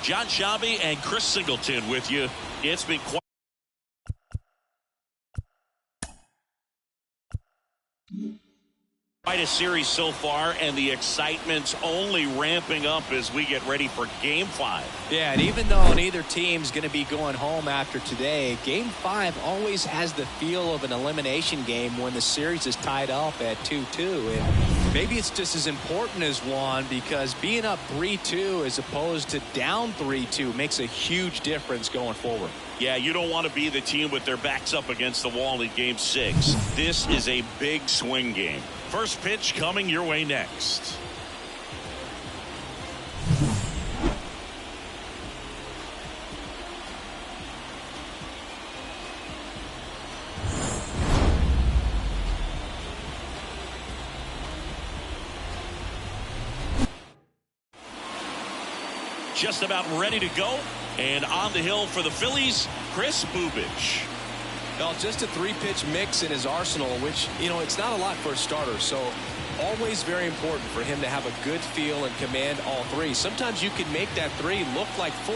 John Shabby and Chris Singleton with you. It's been quite a series so far, and the excitement's only ramping up as we get ready for Game 5. Yeah, and even though neither team's going to be going home after today, Game 5 always has the feel of an elimination game when the series is tied up at 2-2. And maybe it's just as important as one, because being up 3-2 as opposed to down 3-2 makes a huge difference going forward. Yeah, you don't want to be the team with their backs up against the wall in Game 6. This is a big swing game. First pitch coming your way next. Just about ready to go. And on the hill for the Phillies, Chris Bubich. Well, just a 3-pitch mix in his arsenal, which, you know, it's not a lot for a starter. So always very important for him to have a good feel and command all three. Sometimes you can make that 3 look like 4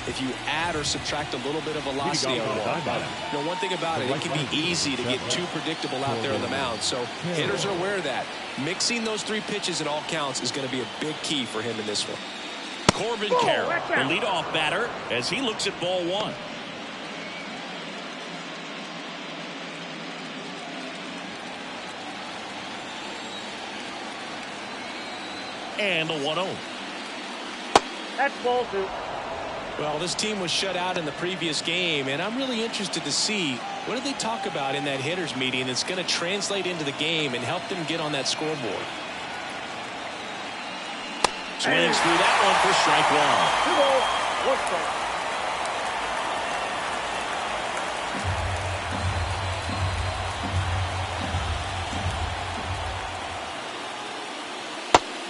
if you add or subtract a little bit of velocity on one. But, you know, one thing about it, it can be easy to get too predictable out there on the mound. So hitters are aware of that. Mixing those 3 pitches at all counts is going to be a big key for him in this one. Corbin Carroll, the leadoff batter, as he looks at ball 1. And a 1-0. That's ball 2. Well, this team was shut out in the previous game, and I'm really interested to see what did they talk about in that hitters meeting that's going to translate into the game and help them get on that scoreboard. Swings through that one for strike 1. 1 strike.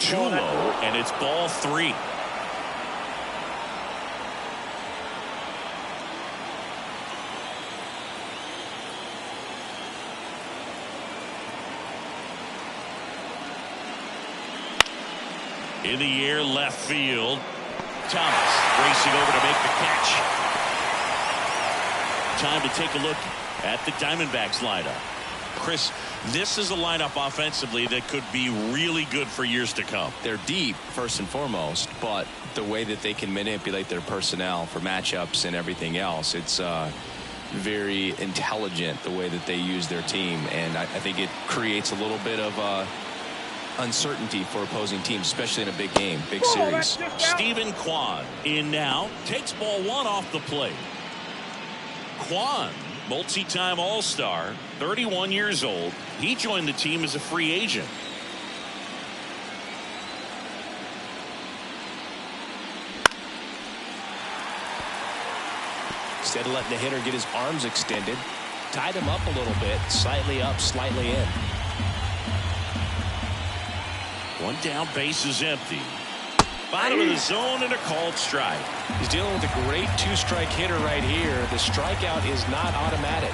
Too low, and it's ball 3. In the air, left field. Thomas racing over to make the catch. Time to take a look at the Diamondbacks lineup. Chris, this is a lineup offensively that could be really good for years to come. They're deep, first and foremost, but the way that they can manipulate their personnel for matchups and everything else, it's very intelligent the way that they use their team, and I think it creates a little bit of uncertainty for opposing teams, especially in a big game, big series. Stephen Kwan in now, takes ball 1 off the plate. Kwan, multi-time All-Star, 31 years old. He joined the team as a free agent. Instead of letting the hitter get his arms extended, tied him up a little bit, slightly up, slightly in. One down, base is empty. Bottom of the zone and a called strike. He's dealing with a great 2-strike hitter right here. The strikeout is not automatic.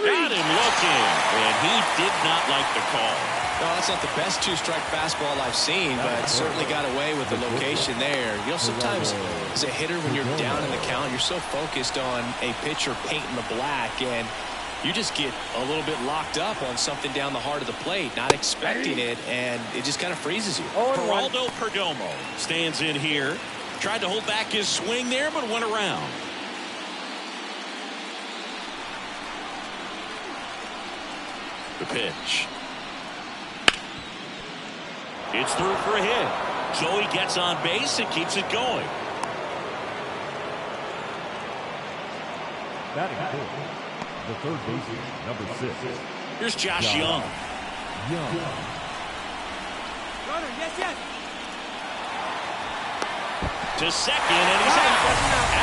Got him looking, and he did not like the call. No, that's not the best 2-strike fastball I've seen, but certainly got away with the location there. You know, sometimes as a hitter, when you're down in the count, you're so focused on a pitcher painting the black, and you just get a little bit locked up on something down the heart of the plate, not expecting it, and it just kind of freezes you. Geraldo Perdomo stands in here. Tried to hold back his swing there, but went around. The pitch. It's through for a hit. Joey gets on base and keeps it going. Batting fourth, the third baseman, number 6. Here's Josh Young. Runner, yes. To second, and he's out.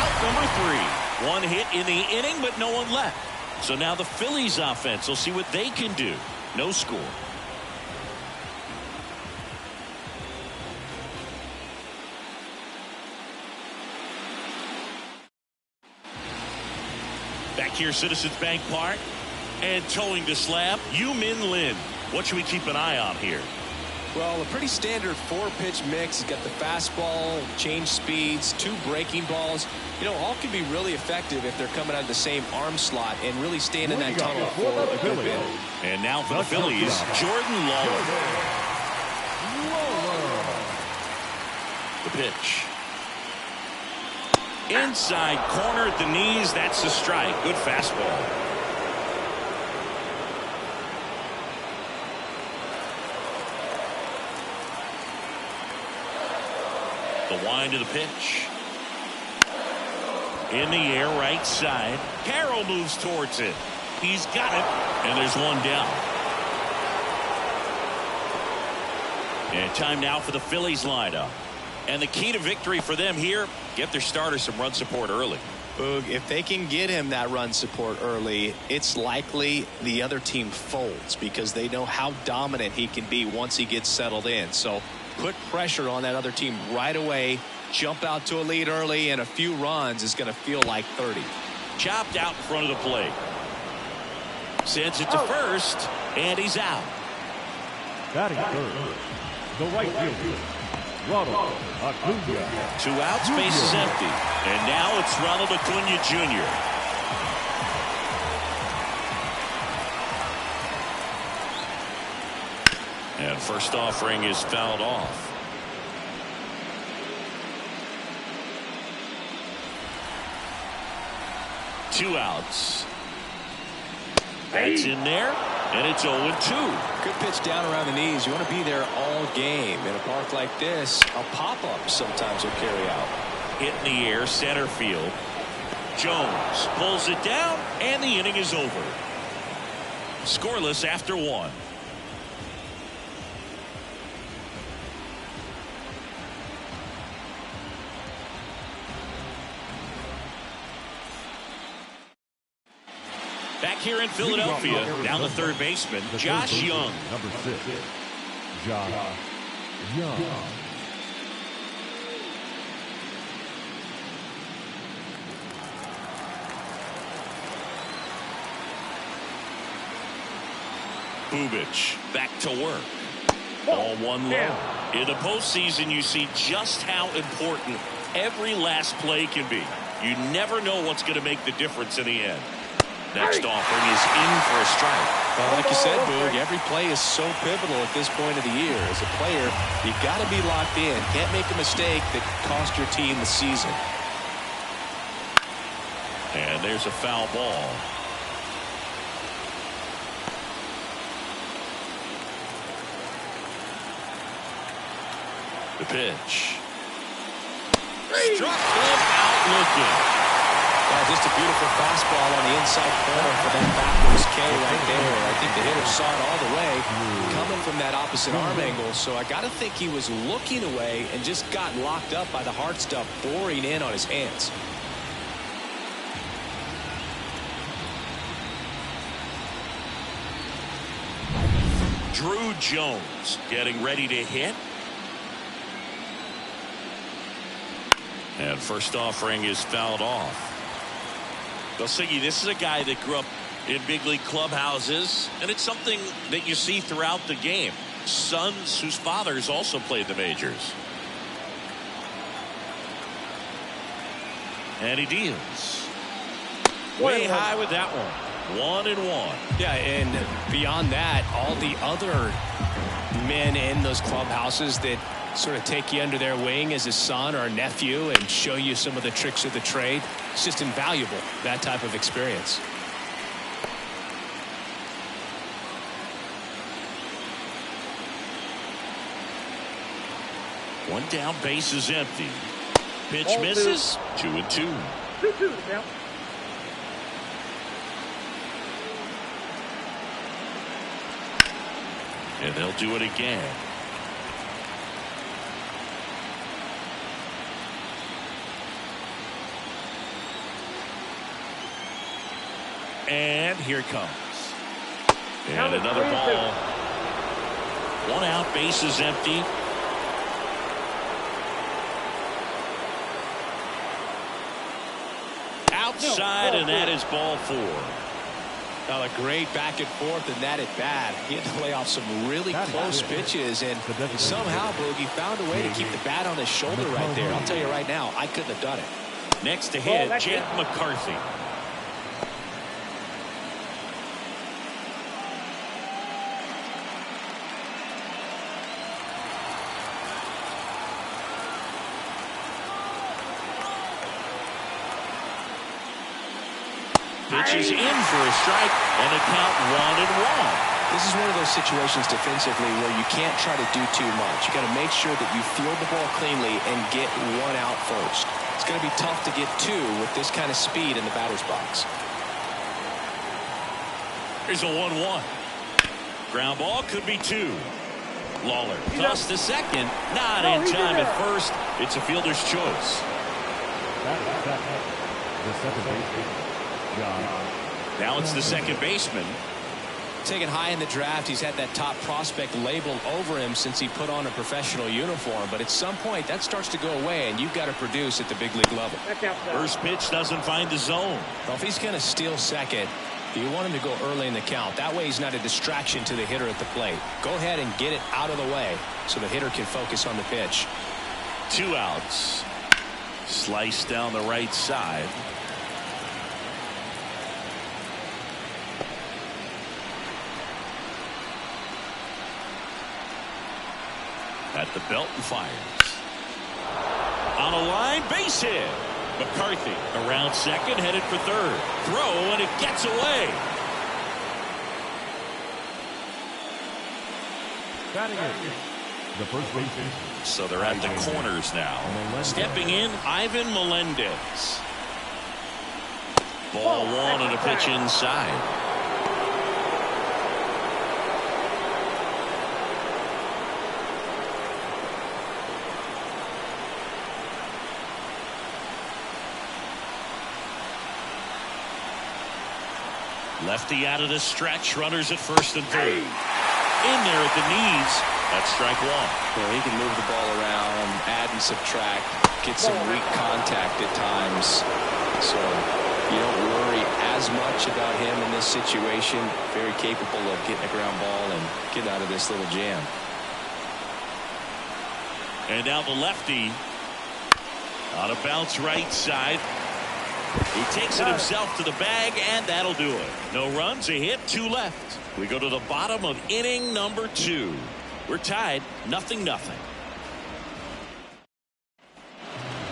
Out number 3. One hit in the inning, but no one left. So now the Phillies offense will see what they can do. No score. Back here, Citizens Bank Park. And towing the slab, Yu-Min Lin. What should we keep an eye on here? Well, a pretty standard 4-pitch mix. He's got the fastball, change speeds, 2 breaking balls. You know, all can be really effective if they're coming out of the same arm slot and really staying in that tunnel for a good bit. And now for the Phillies, Jordan Lawler. The pitch. Inside corner at the knees. That's the strike. Good fastball. The wind of the pitch. In the air, right side. Carroll moves towards it. He's got it. And there's one down. And time now for the Phillies lineup. And the key to victory for them here, get their starter some run support early. Boog, if they can get him that run support early, it's likely the other team folds because they know how dominant he can be once he gets settled in. So put pressure on that other team right away. Jump out to a lead early, and a few runs is going to feel like 30. Chopped out in front of the plate. Sends it to first, and he's out. Batting third, the right fielder, Ronald Acuna. 2 outs, base is empty. And now it's Ronald Acuna Jr. And first offering is fouled off. Two outs. That's in there, and it's 0-2. Good pitch down around the knees. You want to be there all game. In a park like this, a pop-up sometimes will carry out. Hit in the air, center field. Jones pulls it down, and the inning is over. Scoreless after 1. Back here in Philadelphia, down the third baseman, Josh Young. Number 6, Josh Young. Bubich back to work. Ball 1 low. In the postseason, you see just how important every last play can be. You never know what's going to make the difference in the end. Next offering is in for a strike. Well, like you said, Boog, every play is so pivotal at this point of the year. As a player, you got to be locked in. Can't make a mistake that could cost your team the season. And there's a foul ball. The pitch. Struck him out looking. Just a beautiful fastball on the inside corner for that backwards K right there. I think the hitter saw it all the way coming from that opposite arm angle. So I got to think he was looking away and just got locked up by the hard stuff boring in on his hands. Drew Jones getting ready to hit. And first offering is fouled off. Siggy, this is a guy that grew up in big league clubhouses, and it's something that you see throughout the game. Sons whose fathers also played the majors. And he deals. Way high with that one. 1-1. Yeah, and beyond that, all the other men in those clubhouses that sort of take you under their wing as a son or a nephew and show you some of the tricks of the trade. It's just invaluable, that type of experience. One down, base is empty. Pitch misses. 2-2. 2-2 now. And they'll do it again. And here it comes. And another ball. 1 out, base is empty. Outside, and that is is ball 4. Now a great back and forth and that at bat. He had to lay off some really close pitches, and somehow Boogie found a way to keep the bat on his shoulder right there. I'll tell you right now, I couldn't have done it. Next to hit, Jake McCarthy. Pitches in for a strike, and a count 1-1. This is one of those situations defensively where you can't try to do too much. You got to make sure that you field the ball cleanly and get one out first. It's going to be tough to get two with this kind of speed in the batter's box. Here's a 1-1. Ground ball, could be 2. Lawler tossed to second, not in time at first. It's a fielder's choice. The second baseman. Now it's the second baseman. Taken high in the draft, he's had that top prospect labeled over him since he put on a professional uniform. But at some point, that starts to go away, and you've got to produce at the big league level. First pitch doesn't find the zone. Well, if he's going to steal second, you want him to go early in the count. That way he's not a distraction to the hitter at the plate. Go ahead and get it out of the way so the hitter can focus on the pitch. 2 outs. Slice down the right side. At the belt and fires. On a line, base hit. McCarthy around second, headed for third. Throw, and it gets away. Batting it. The first baseman. So they're at the corners now. Stepping in, Ivan Melendez. Ball 1 and a pitch inside. Lefty out of the stretch, runners at first and third. In there at the knees. That's strike 1. Well, he can move the ball around, add and subtract, get some weak contact at times. So you don't worry as much about him in this situation. Very capable of getting a ground ball and getting out of this little jam. And now the lefty on a bounce right side. He takes it himself to the bag, and that'll do it. No runs, a hit, 2 left. We go to the bottom of inning number 2. We're tied, 0-0.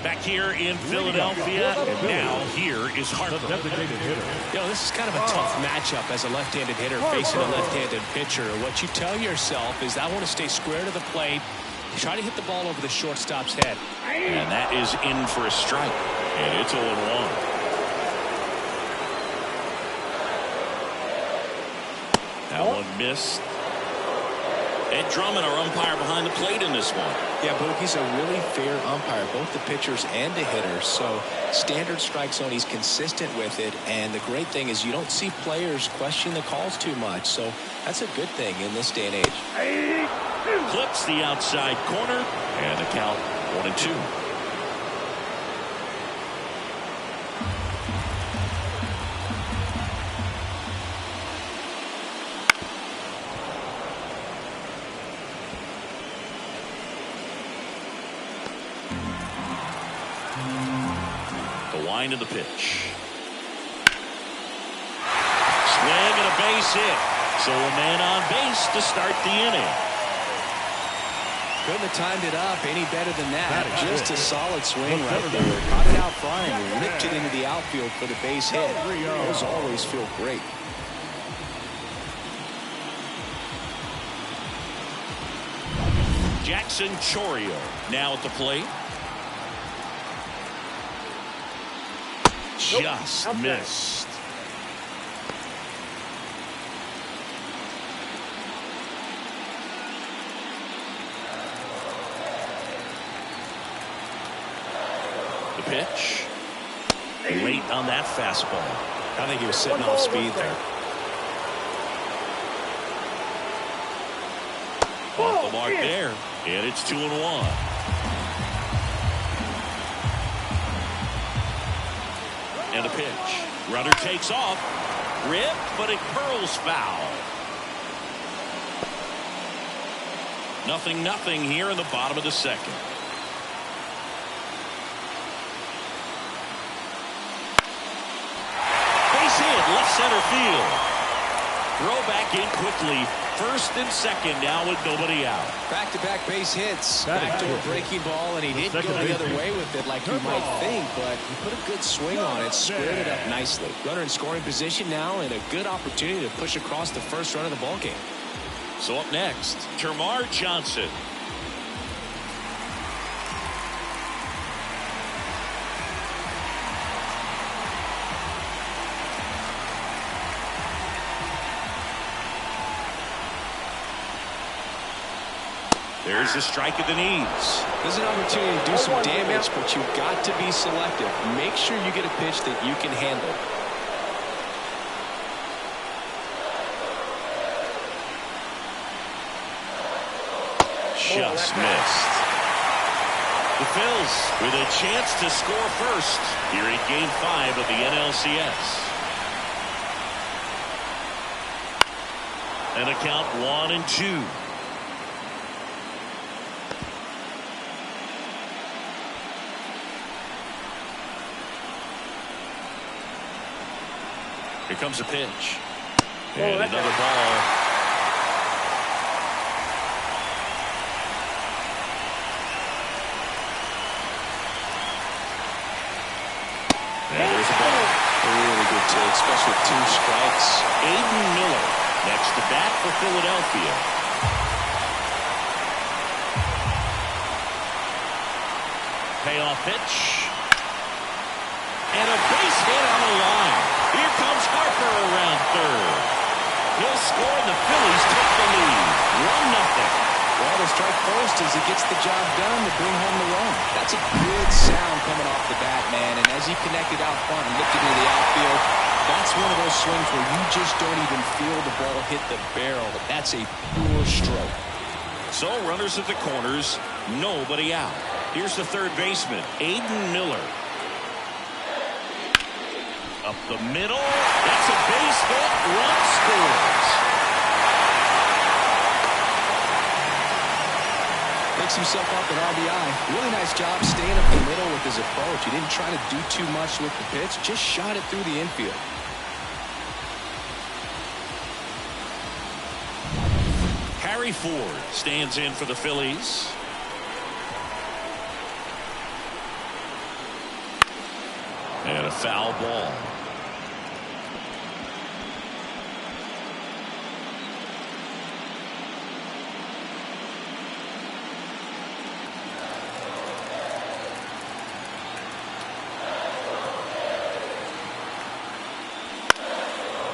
Back here in Philadelphia, now here is Harper. This is kind of a tough matchup as a left-handed hitter facing a left-handed pitcher. What you tell yourself is, I want to stay square to the plate, try to hit the ball over the shortstop's head. And that is in for a strike. And it's 0-1. That one missed. Ed Drummond, our umpire behind the plate in this one. Yeah, Boog, he's a really fair umpire, both the pitchers and the hitters. So standard strike zone, he's consistent with it. And the great thing is you don't see players question the calls too much. So that's a good thing in this day and age. Clips the outside corner, and the count 1-2. Line of the pitch. Swing and a base hit. So a man on base to start the inning. Couldn't have timed it up any better than that. Just a solid swing right there. Caught it out flying and ripped it into the outfield for the base hit. Those always feel great. Jackson Chourio now at the plate. Just missed. The pitch. Late on that fastball. I think he was sitting off speed there. Off the mark there. And it's 2-1. And a pitch. Runner takes off. Rip, but it curls foul. 0-0 here in the bottom of the second. Base hit, left center field. Throw back in quickly. First and second now with nobody out. Back-to-back base hits. Back to a breaking ball, and he didn't go the other way with it like you might think, but he put a good swing on it, squared it up nicely. Runner in scoring position now, and a good opportunity to push across the first run of the ball game. So up next, Termarr Johnson. There's a strike at the knees. There's an opportunity to do some damage, but you've got to be selective. Make sure you get a pitch that you can handle. Just missed. The Phillies with a chance to score first here in Game 5 of the NLCS. And a count 1-2. Here comes a pitch. And another ball. And there's a ball. A really good take, especially with 2 strikes. Aiden Miller next to bat for Philadelphia. Payoff pitch. And a base hit on the line. Here comes Harper around third. He'll score and the Phillies take the lead. 1-0. Well, the strike first as he gets the job done to bring home the run. That's a good sound coming off the bat, man. And as he connected out front and lifted into the outfield, that's one of those swings where you just don't even feel the ball hit the barrel. That's a pure stroke. So runners at the corners, nobody out. Here's the third baseman, Aiden Miller. Up the middle. That's a base hit. Run scores. Picks himself up an RBI. Really nice job staying up the middle with his approach. He didn't try to do too much with the pitch. Just shot it through the infield. Harry Ford stands in for the Phillies. And a foul ball.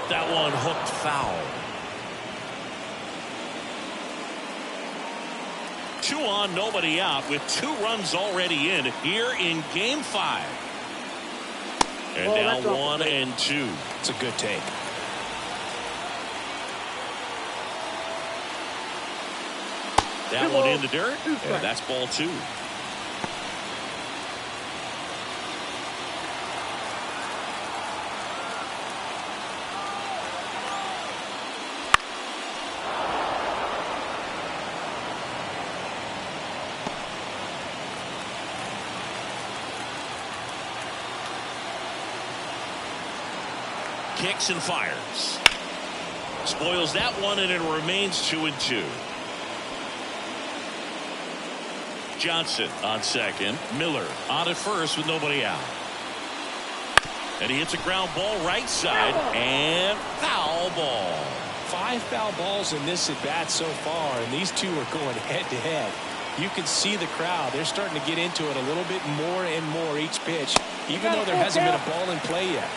That one hooked foul. 2 on, nobody out with 2 runs already in here in Game 5. And now 1-2. It's a good take. That one in the dirt, and that's ball 2. Kicks and fires. Spoils that one, and it remains 2-2. Johnson on second. Miller on at first with nobody out. And he hits a ground ball right side, and foul ball. 5 foul balls in this at bat so far, and these two are going head to head. You can see the crowd. They're starting to get into it a little bit more and more each pitch, even though there hasn't been a ball in play yet.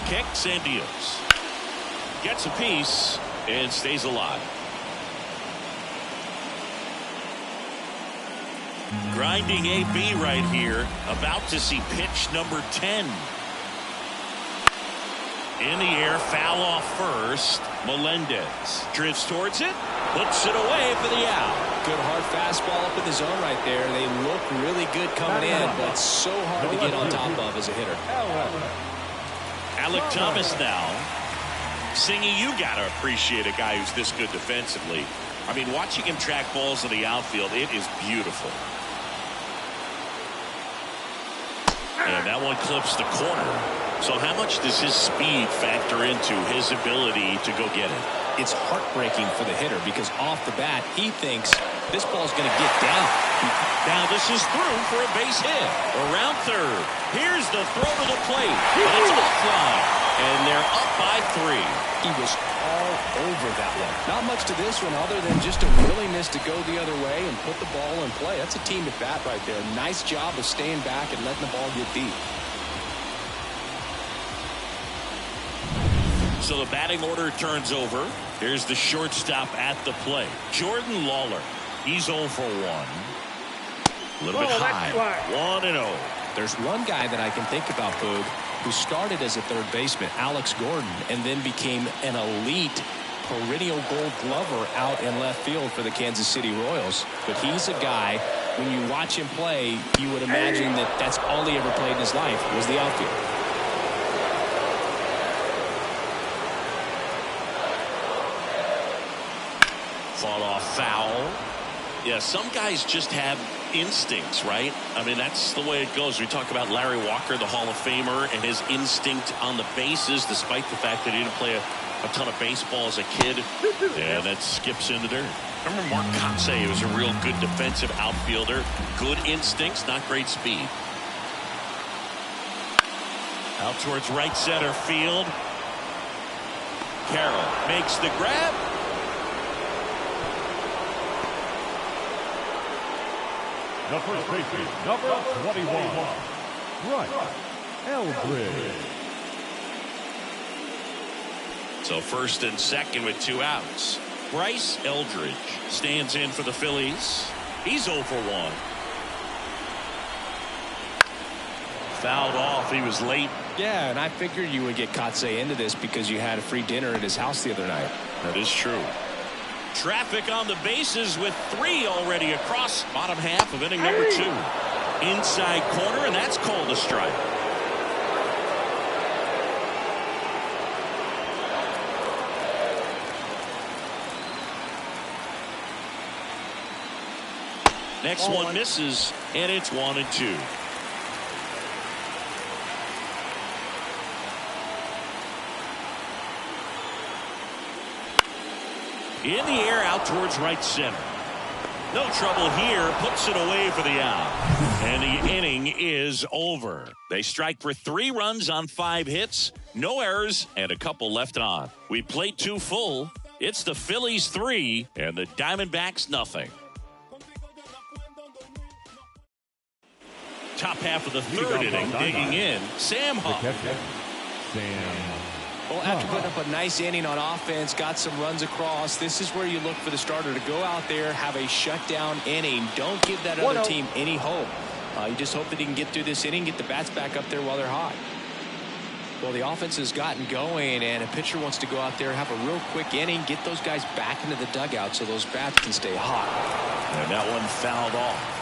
Kicks and deals. Gets a piece and stays alive. Grinding AB right here. About to see pitch number 10. In the air, foul off first. Melendez drifts towards it. Puts it away for the out. Good hard fastball up in the zone right there. They look really good coming in, but so hard to get on top of as a hitter. Alec Thomas now. Singy, you got to appreciate a guy who's this good defensively. I mean, watching him track balls in the outfield, it is beautiful. And that one clips the corner. So how much does his speed factor into his ability to go get it? It's heartbreaking for the hitter because off the bat, he thinks this ball's going to get down. Now this is through for a base hit. Around third. Here's the throw to the plate. But it's offline. And they're up by 3. He was all over that one. Not much to this one other than just a willingness to go the other way and put the ball in play. That's a team at bat right there. Nice job of staying back and letting the ball get deep. So the batting order turns over. Here's the shortstop at the plate. Jordan Lawler. He's 0 for 1. A little bit high. 1-0. There's one guy that I can think about, Boog, who started as a third baseman, Alex Gordon, and then became an elite perennial gold glover out in left field for the Kansas City Royals. But he's a guy, when you watch him play, you would imagine that that's all he ever played in his life was the outfield. Fought off foul. Yeah, some guys just have instincts, right? I mean, that's the way it goes. We talk about Larry Walker, the Hall of Famer, and his instinct on the bases, despite the fact that he didn't play a ton of baseball as a kid. Yeah, that skips in the dirt. Remember Mark Kotsay? He was a real good defensive outfielder. Good instincts, not great speed. Out towards right center field. Carroll makes the grab. The first baseman, number 21, Bryce Eldridge. So first and second with 2 outs. Bryce Eldridge stands in for the Phillies. He's 0 for 1. Fouled off. He was late. Yeah, and I figured you would get Kotsay into this because you had a free dinner at his house the other night. That is true. Traffic on the bases with 3 already across bottom half of inning number 2. Inside corner, and that's called a strike. Next one misses, and it's 1-2. In the air out towards right center. No trouble here. Puts it away for the out. And the inning is over. They strike for 3 runs on 5 hits. No errors and a couple left on. We played 2 full. It's the Phillies 3 and the Diamondbacks nothing. Top half of the 3rd inning. Digging in. Sam Huff. Well, after putting up a nice inning on offense, got some runs across, this is where you look for the starter to go out there, have a shutdown inning. Don't give that other team any hope. You just hope that he can get through this inning, get the bats back up there while they're hot. Well, the offense has gotten going, and a pitcher wants to go out there, have a real quick inning, get those guys back into the dugout so those bats can stay hot. And that one fouled off.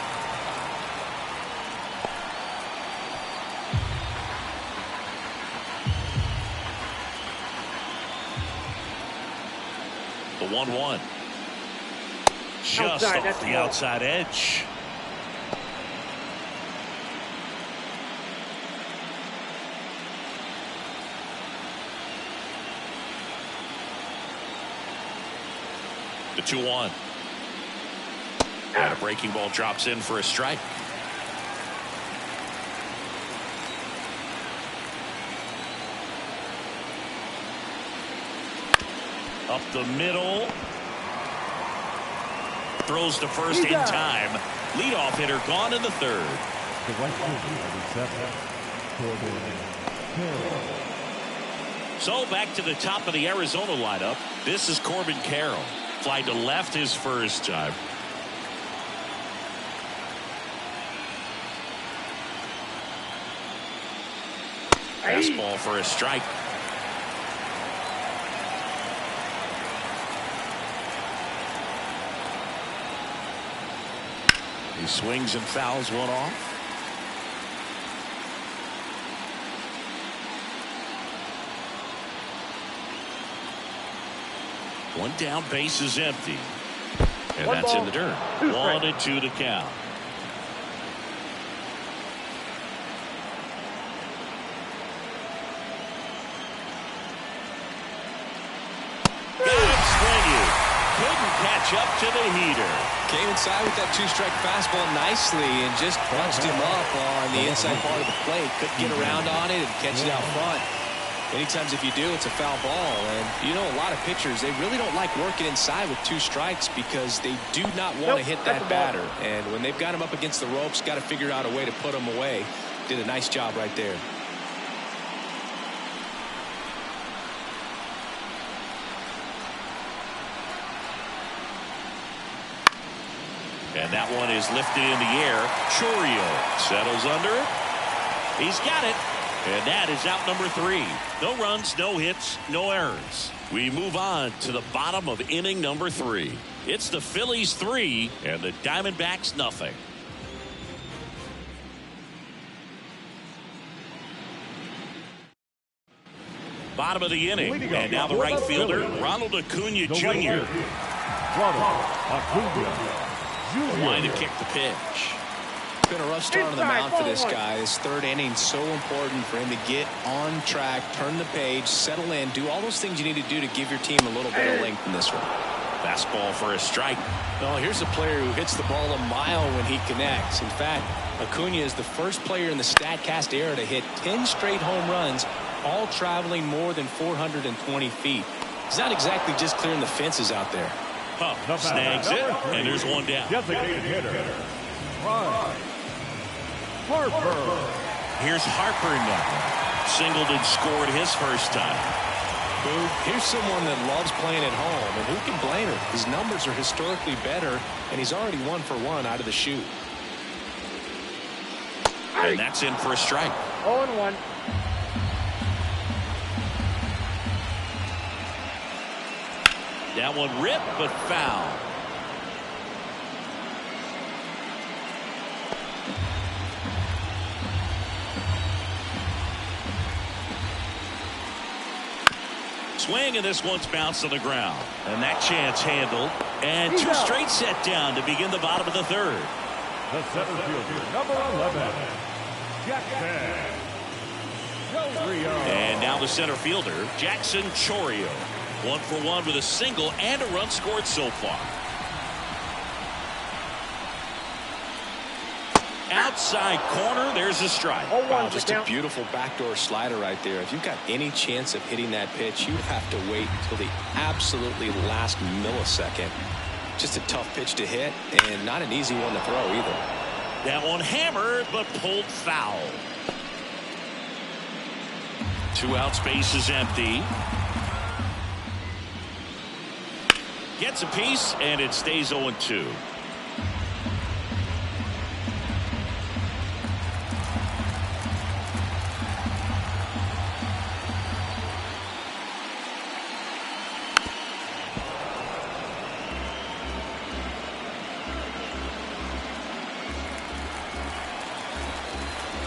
The 1-1. Just off the outside edge. The 2-1. And a breaking ball drops in for a strike. Up the middle. Throws to first in time. Leadoff hitter gone in the 3rd. The right fielder, So back to the top of the Arizona lineup. This is Corbin Carroll. Fly to left his first time. Fastball for a strike. He swings and fouls one off. One down, base is empty. And One that's ball, in the dirt. 1-2 to count. Couldn't catch up to the heater. Came inside with that two-strike fastball nicely and just punched him up on the inside part of the plate. Couldn't get around on it and catch it out front. Many times if you do, it's a foul ball. And you know, a lot of pitchers, they really don't like working inside with 2 strikes because they do not want to hit that batter. And when they've got him up against the ropes, got to figure out a way to put him away. Did a nice job right there. And that one is lifted in the air. Chourio settles under it. He's got it. And that is out number 3. No runs, no hits, no errors. We move on to the bottom of inning number 3. It's the Phillies 3 and the Diamondbacks nothing. Bottom of the inning. And now the right fielder, Ronald Acuna Jr. Line to kick the pitch. It's been a rough start on the mound for this guy. This 3rd inning so important for him to get on track, turn the page, settle in, do all those things you need to do to give your team a little bit of length in this one. Fastball for a strike. Well, here's a player who hits the ball a mile when he connects. In fact, Acuna is the first player in the StatCast era to hit 10 straight home runs, all traveling more than 420 feet. He's not exactly just clearing the fences out there. Snags it, and there's one down. Designated hitter, Harper. Here's Harper now. Singled and scored his first time. Here's someone that loves playing at home, and who can blame him? His numbers are historically better, and he's already 1 for 1 out of the chute. And that's in for a strike. 0-1. That one ripped, but foul. Swing, and this one's bounced on the ground. And that chance handled. And 2 straight set down to begin the bottom of the 3rd. The center fielder, number 11, Jackson Chourio. And now the center fielder, Jackson Chourio. 1 for 1 with a single and a run scored so far. Outside corner, there's a strike. Wow, just a beautiful backdoor slider right there. If you've got any chance of hitting that pitch, you have to wait until the absolutely last millisecond. Just a tough pitch to hit, and not an easy one to throw either. That one hammered, but pulled foul. 2 outs, base is empty. Gets a piece, and it stays 0-2.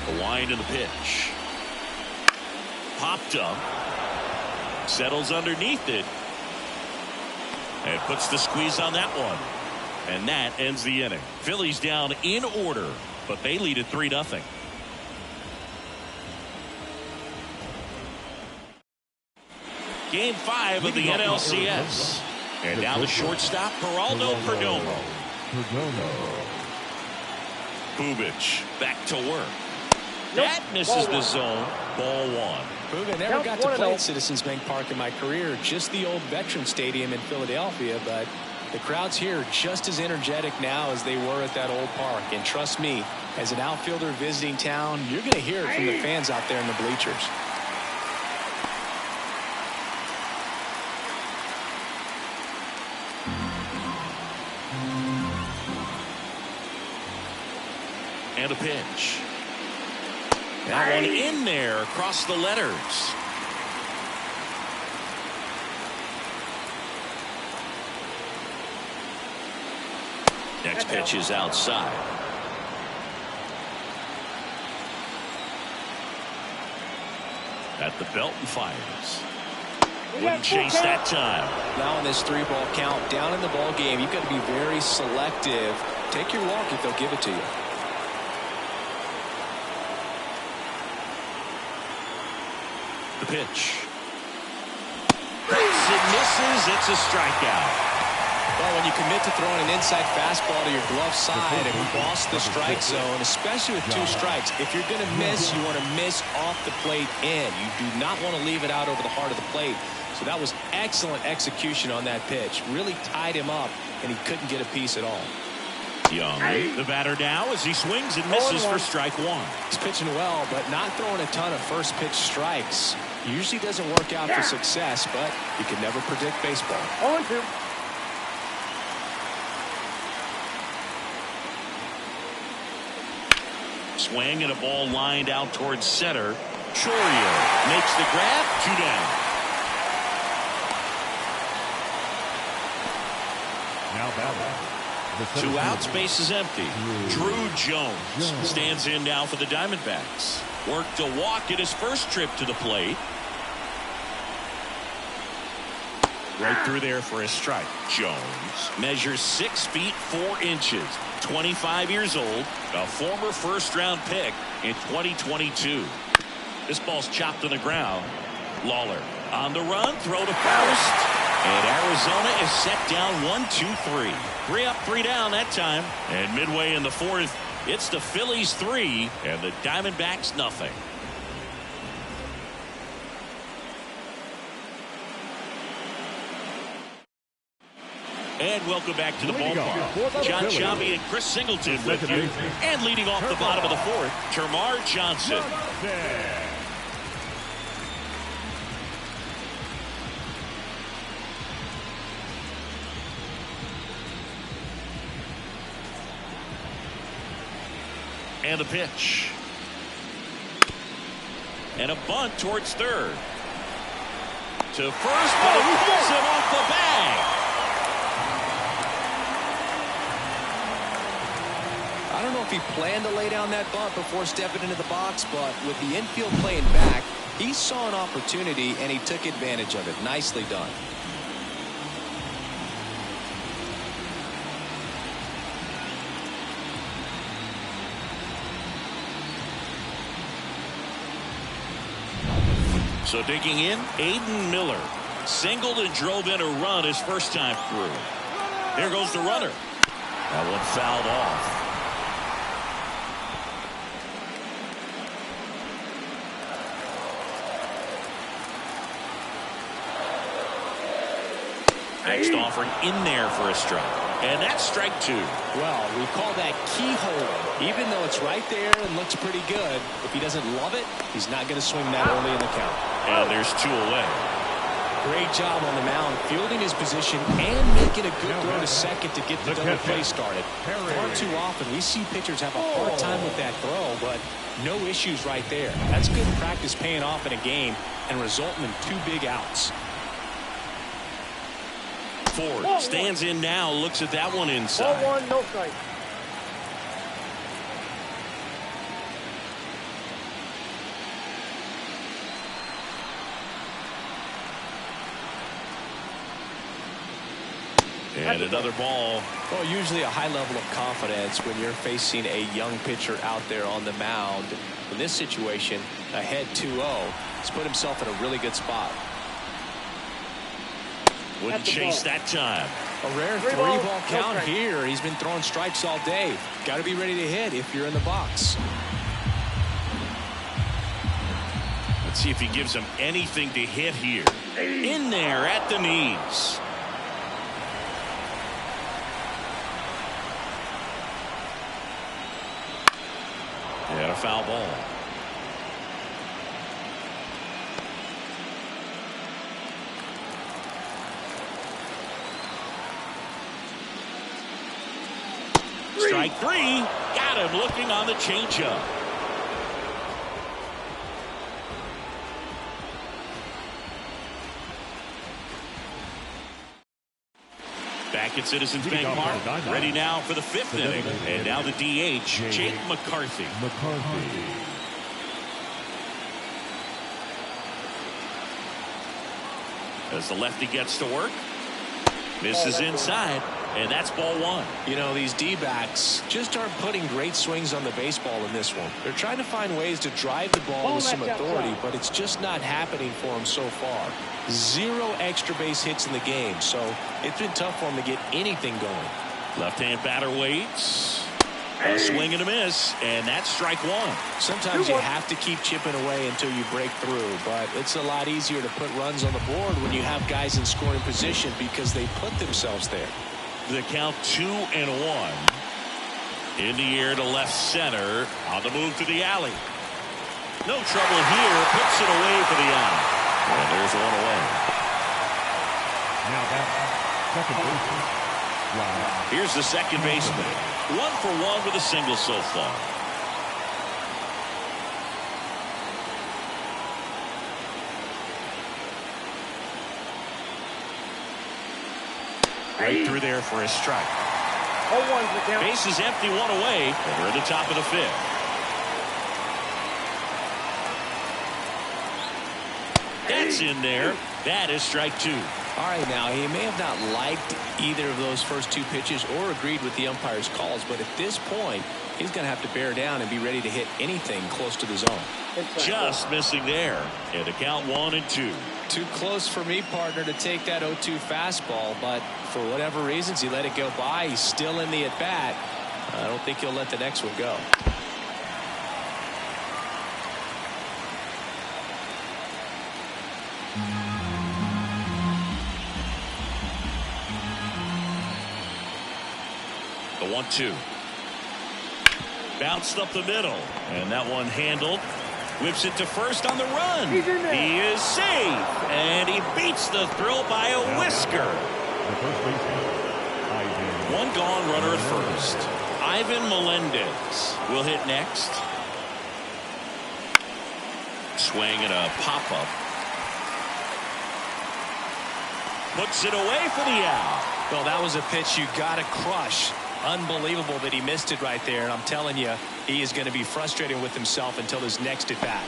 The wind of the pitch. Popped up. Settles underneath it. And puts the squeeze on that one. And that ends the inning. Phillies down in order, but they lead at 3-0. Game 5 of the NLCS. And now the shortstop, Geraldo Perdomo. Bubic back to work. That misses the zone. Ball 1. I never got to play at Citizens Bank Park in my career, just the old Veterans Stadium in Philadelphia, but the crowds here are just as energetic now as they were at that old park. And trust me, as an outfielder visiting town, you're going to hear it from the fans out there in the bleachers. And a pitch. That one in there across the letters. Next pitch is outside. At the belt and fires. Wouldn't chase that time. Now in this 3-ball count, down in the ball game, you've got to be very selective. Take your walk if they'll give it to you. The pitch. It misses. It's a strikeout. Well, when you commit to throwing an inside fastball to your glove side and cross the strike zone, especially with 2 strikes, if you're going to miss, you want to miss off the plate in. You do not want to leave it out over the heart of the plate. So that was excellent execution on that pitch. Really tied him up, and he couldn't get a piece at all. Young, the batter now as he swings and misses for strike 1. He's pitching well, but not throwing a ton of first pitch strikes. Usually doesn't work out for success, but you can never predict baseball. 0-2. Swing and a ball lined out towards center. Chorio makes the grab. 2 down. Now batting. 2 outs, base is empty. Drew Jones stands in now for the Diamondbacks. Worked a walk at his first trip to the plate. Right through there for a strike. Jones measures 6 feet 4 inches. 25 years old. A former first-round pick in 2022. This ball's chopped on the ground. Lawler on the run. Throw to first. And Arizona is set down 1-2-3. 3 up, 3 down that time. And midway in the 4th, it's the Phillies 3 and the Diamondbacks nothing. And welcome back to the ballpark. John Sciambi and Chris Singleton with you. And leading off the bottom of the 4th, Termarr Johnson. And the pitch. And a bunt towards third. To first, but it pulls him off the bag. I don't know if he planned to lay down that bunt before stepping into the box, but with the infield playing back, he saw an opportunity and he took advantage of it. Nicely done. So digging in, Aiden Miller singled and drove in a run his first time through. Here goes the runner. That one fouled off. Next offering in there for a strike. And that's strike 2. Well, we call that keyhole. Even though it's right there and looks pretty good, if he doesn't love it, he's not going to swing that early in the count. And there's 2 away. Great job on the mound, fielding his position and making a good throw to second to get the double play started. Far too often, we see pitchers have a hard time with that throw, but no issues right there. That's good practice paying off in a game and resulting in 2 big outs. Ford stands in now, looks at that one inside. 1-1, no strike. And another ball. Well, usually a high level of confidence when you're facing a young pitcher out there on the mound. In this situation, ahead 2-0, he's put himself in a really good spot. Wouldn't chase that time. A rare 3-ball count here. He's been throwing strikes all day. Got to be ready to hit if you're in the box. Let's see if he gives him anything to hit here. In there at the knees. And a foul ball. Strike 3. Got him looking on the changeup. Back at Citizens Bank Park. Ready now for the 5th inning. And now the DH, Jake McCarthy. As the lefty gets to work. Misses inside. And that's ball one. You know, these D-backs just aren't putting great swings on the baseball in this one. They're trying to find ways to drive the ball with some authority, but it's just not happening for them so far. 0 extra base hits in the game, so it's been tough for them to get anything going. Left-hand batter waits. A swing and a miss, and that's strike one. Sometimes you have to keep chipping away until you break through, but it's a lot easier to put runs on the board when you have guys in scoring position because they put themselves there. The count 2-1. In the air to left center. On the move to the alley. No trouble here. Puts it away for the out. And there's one away. Now back, second baseman. Wow. Here's the second baseman. 1 for 1 with a single so far. Right through there for a strike. 0-1's the count. Base is empty, 1 away, and we're at the top of the 5th. That's in there. That is strike 2. All right, now he may have not liked either of those first 2 pitches or agreed with the umpire's calls, but at this point he's going to have to bear down and be ready to hit anything close to the zone. Just missing there. And the count 1-2. Too close for me, partner, to take that 0-2 fastball, but for whatever reasons he let it go by. He's still in the at bat. I don't think he'll let the next one go. The 1-2. Bounced up the middle, and that one handled. Whips it to first on the run. He is safe, and he beats the throw by a whisker. The first baseman, Ivan. One gone, runner at first. Ivan Melendez will hit next. Swing and a pop-up. Puts it away for the out. Well, that was a pitch you got to crush. Unbelievable that he missed it right there, and I'm telling you, he is going to be frustrated with himself until his next at bat.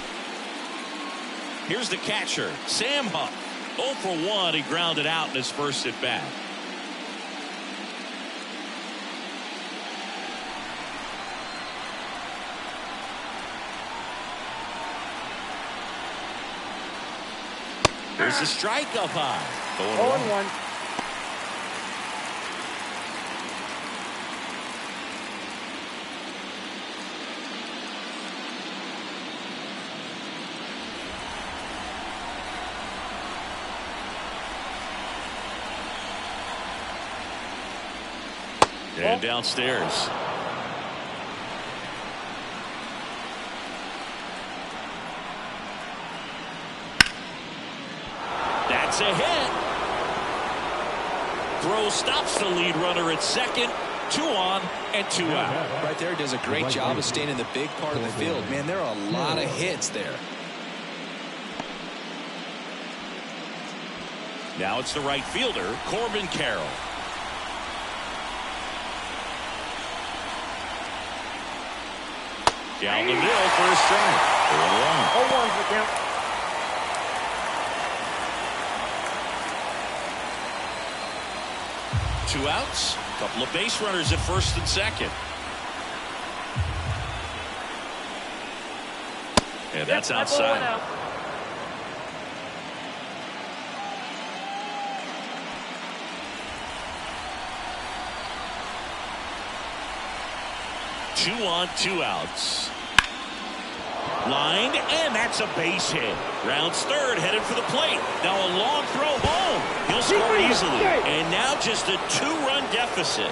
Here's the catcher, Sam Huff. 0 for 1. He grounded out in his first at bat. There's a strike up high. 0-1. And downstairs. That's a hit. Throw stops the lead runner at second. 2 on and 2 out. Right there, does a great job of staying in the big part of the field. Man, there are a lot of hits there. Now it's the right fielder, Corbin Carroll. Down the middle for a strike. 0-1's the count. Two outs. Couple of base runners at first and second. And that's outside. Two on, 2 outs. Lined, and that's a base hit. Rounds third, headed for the plate. Now a long throw home. He'll score easily. And now just a 2-run deficit.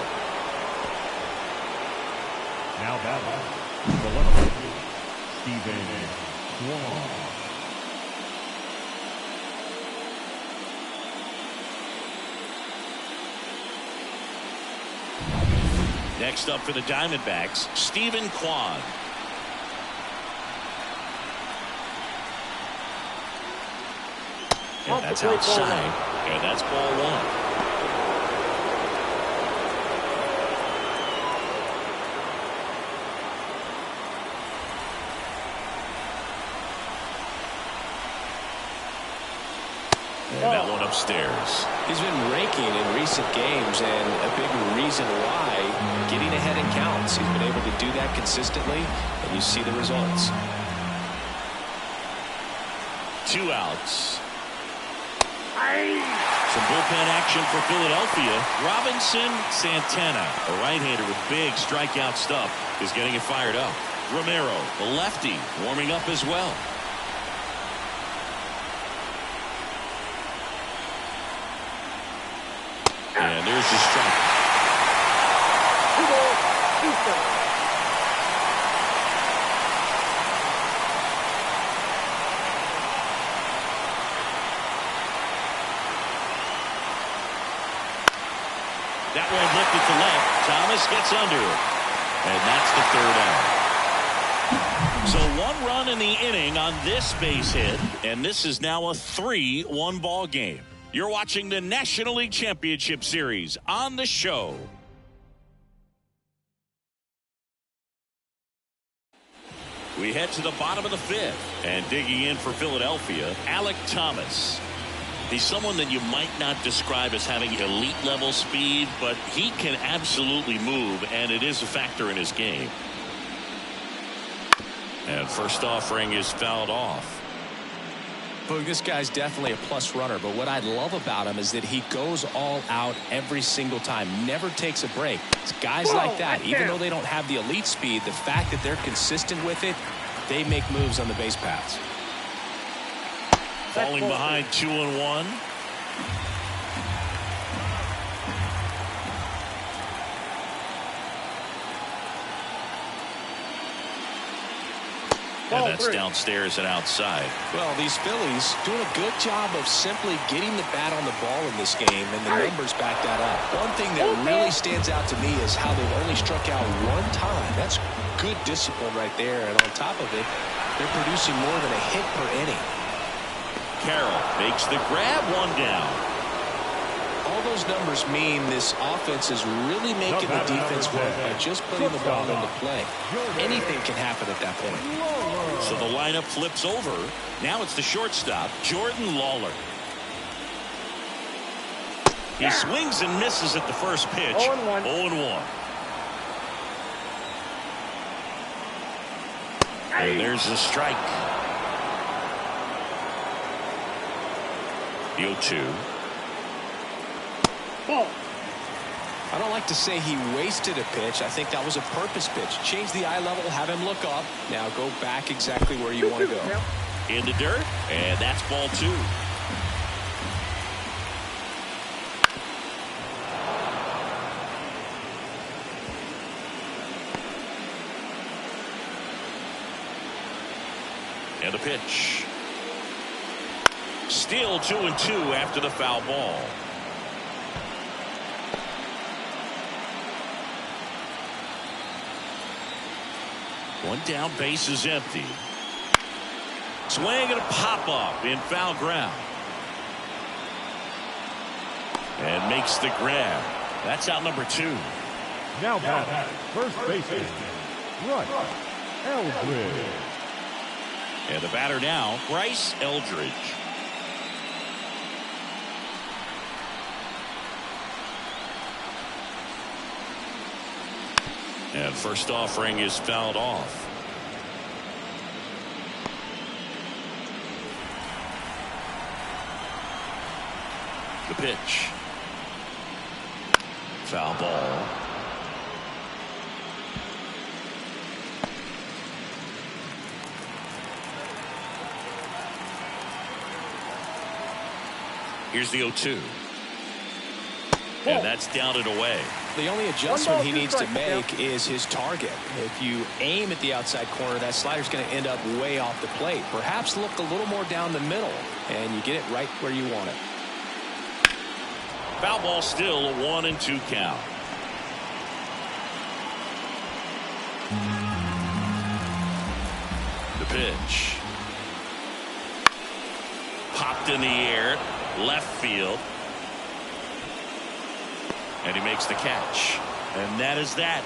Now batting, the left fielder, Steven Kwan. Next up for the Diamondbacks, Stephen Kwan. And that's outside. And that's ball 1. And that one upstairs. He's been raking in recent games, and a big reason why, getting ahead in counts. He's been able to do that consistently, and you see the results. 2 outs. Some bullpen action for Philadelphia. Robinson Santana, a right-hander with big strikeout stuff, is getting it fired up. Romero, the lefty, warming up as well. And there's the strike. 2 balls, 2 strikes. That one lifted to left. Thomas gets under it. And that's the 3rd out. So 1 run in the inning on this base hit. And this is now a 3-1 ball game. You're watching the National League Championship Series on the show. We head to the bottom of the 5th. And digging in for Philadelphia, Alek Thomas. He's someone that you might not describe as having elite level speed, but he can absolutely move, and it is a factor in his game. And first offering is fouled off. Boog, this guy's definitely a plus runner, but what I love about him is that he goes all out every single time, never takes a break. It's guys like that, even though they don't have the elite speed, the fact that they're consistent with it, they make moves on the base paths. Falling behind 2-1. And that's downstairs and outside. Well, these Phillies doing a good job of simply getting the bat on the ball in this game, and the numbers back that up. One thing that really stands out to me is how they've only struck out 1 time. That's good discipline right there, and on top of it, they're producing more than a hit per inning. Carroll makes the grab, 1 down. All those numbers mean this offense is really making the defense work by just putting the ball into play. Anything can happen at that point. So the lineup flips over. Now it's the shortstop, Jordan Lawler. He swings and misses at the first pitch. 0-1. 0-1. And there's the strike. The 0-2. Ball. I don't like to say he wasted a pitch. I think that was a purpose pitch. Change the eye level, have him look up. Now go back exactly where you want to go. In the dirt, and that's ball 2. And the pitch. Still 2-2 after the foul ball. One down, base is empty. Swing and a pop up in foul ground. And makes the grab. That's out number 2. Now back, first baseman, Russ Eldridge. And the batter now, Bryce Eldridge. And first offering is fouled off. The pitch. Foul ball. Here's the 0-2. And that's down and away. The only adjustment he needs to make is his target. If you aim at the outside corner, that slider's going to end up way off the plate. Perhaps look a little more down the middle, and you get it right where you want it. Foul ball, still a 1-2 count. The pitch. Popped in the air, left field. And he makes the catch. And that is that.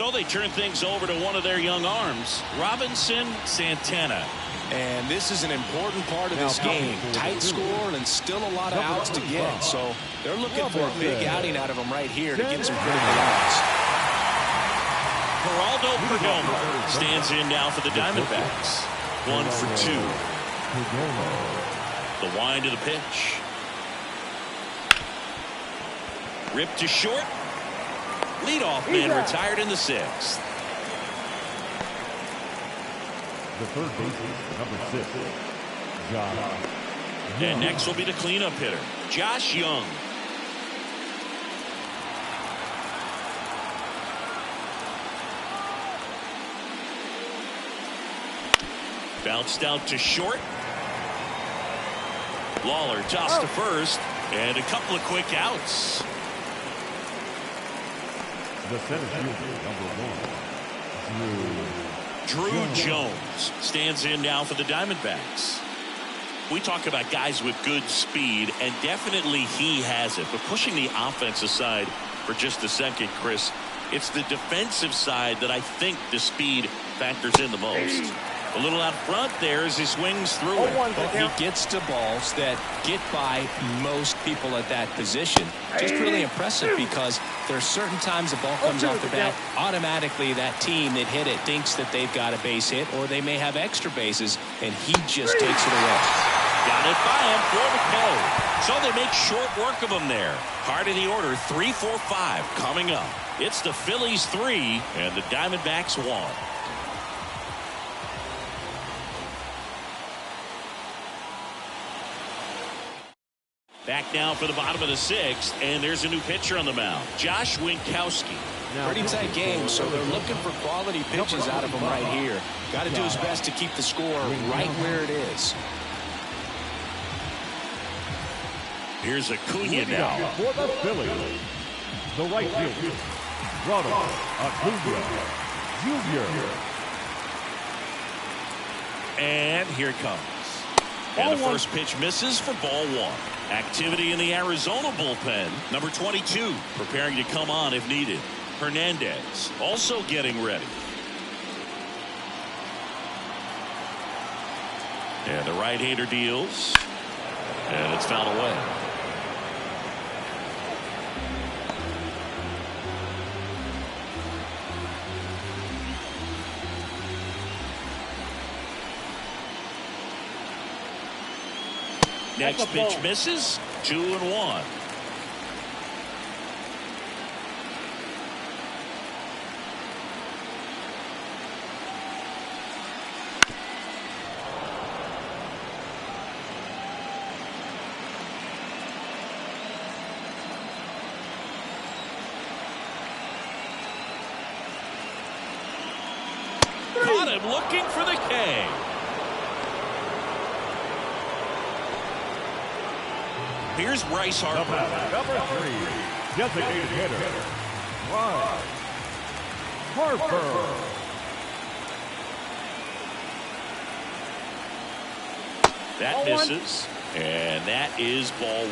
So they turn things over to one of their young arms, Robinson Santana. And this is an important part of this game. Tight score and still a lot of outs to get. So they're looking for a big outing out of him right here to get some critical outs. Geraldo Perdomo stands in now for the Diamondbacks. 1 for 2. The wind of the pitch. Ripped to short. Leadoff man retired in the 6th. The third baseman, number 6, Josh. And next will be the cleanup hitter, Josh Young. Bounced out to short. Lawler tossed to first, and a couple of quick outs. The center fielder, number 1, Drew Jones stands in now for the Diamondbacks. We talk about guys with good speed, and definitely he has it. But pushing the offensive side for just a second, Chris, it's the defensive side that I think the speed factors in the most. A little out front there as he swings through it. Well, he gets to balls that get by most people at that position. Just really impressive because there's certain times the ball comes off the bat, automatically that team that hit it thinks that they've got a base hit or they may have extra bases, and he just takes it away. Got it by him for the K. So they make short work of him there. Heart of the order, 3, 4, 5 coming up. It's the Phillies 3 and the Diamondbacks 1. Back now for the bottom of the 6th, and there's a new pitcher on the mound, Josh Winkowski. Pretty tight game, so they're looking for quality pitches out of him right here. Got to do his best to keep the score right where it is. Here's Acuna now. For the Phillies, the right fielder, Ronald Acuna Jr. And here it comes. And the first pitch misses for ball 1. Activity in the Arizona bullpen. Number 22 preparing to come on if needed. Hernandez also getting ready. And the right-hander deals. And it's fouled away. Next pitch misses. 2-1. Caught him looking for the K. Here's Bryce Harper. Number 3, designated hitter, Bryce Harper. That misses, and that is ball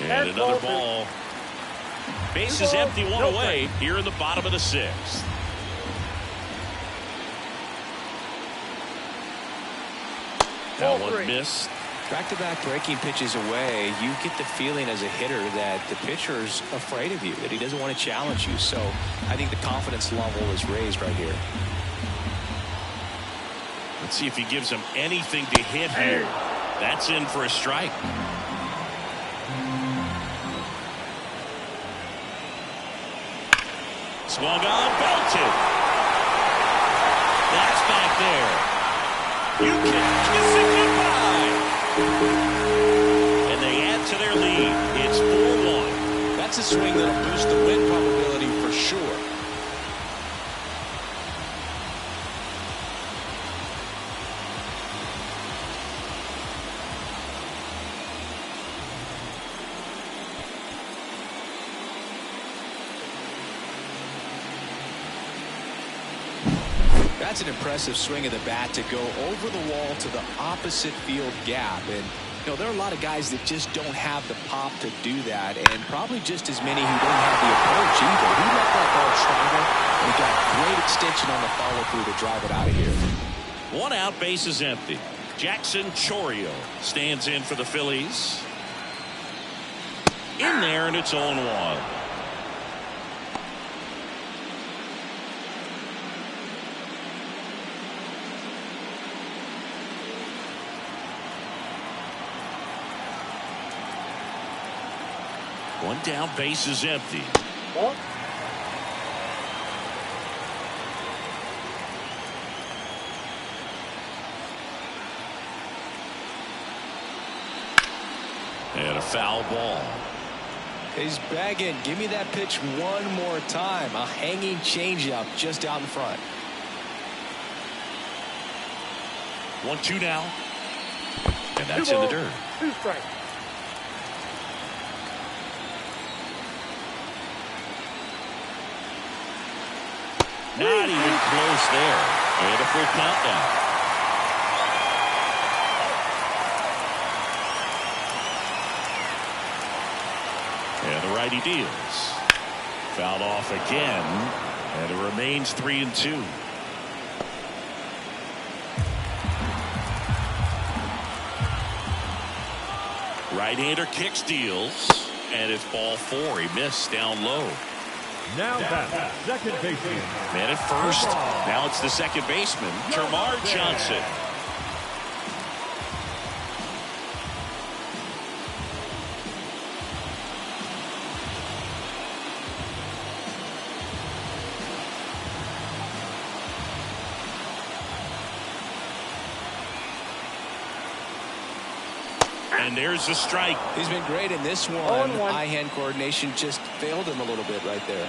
1. And another ball. Base is empty, 1 away here in the bottom of the 6th. That one missed. Back-to-back breaking pitches away, you get the feeling as a hitter that the pitcher's afraid of you, that he doesn't want to challenge you. So I think the confidence level is raised right here. Let's see if he gives him anything to hit here. That's in for a strike. Swung on, belted. That's back there. You can kiss it goodbye. And they add to their lead. It's 4-1. That's a swing that'll boost the win probability for sure. That's an impressive swing of the bat to go over the wall to the opposite field gap. And You know, there are a lot of guys that just don't have the pop to do that, and probably just as many who don't have the approach either. He let that ball travel, and he got great extension on the follow-through to drive it out of here. 1 out, base is empty. Jackson Chourio stands in for the Phillies. In there, and it's 0-1. One down, base is empty. Ball. And a foul ball. He's begging, give me that pitch one more time. A hanging changeup just out in front. 1-2 now. And that's in the dirt. 2 strikes. Not even close there. And a full count now. And the righty deals. Fouled off again. And it remains 3-2. Right-hander kicks, deals. And it's ball 4. He missed down low. Now back, second baseman. Man at first. Now it's the second baseman, Termarr Johnson. And there's the strike. He's been great in this one. 0-1. Eye-hand coordination just failed him a little bit right there.